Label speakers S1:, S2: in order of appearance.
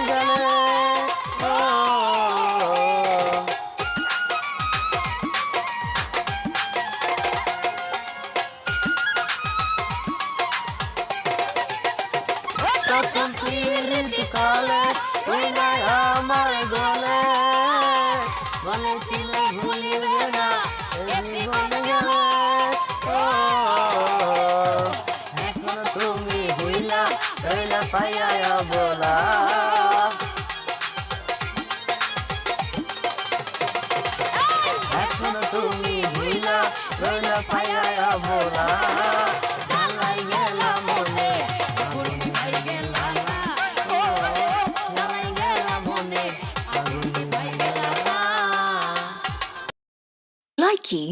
S1: গেলে ও প্রথম কালে ওই নাই আমার গলে বলেছিলে ভুলিবে না জীবনে গেলে ও এখন তুমি হইলা রইলা পাইয়া বলা এখন তুমি হইলা রইলা পাইয়া বলা জ্বালাই গেলা মনে
S2: Likey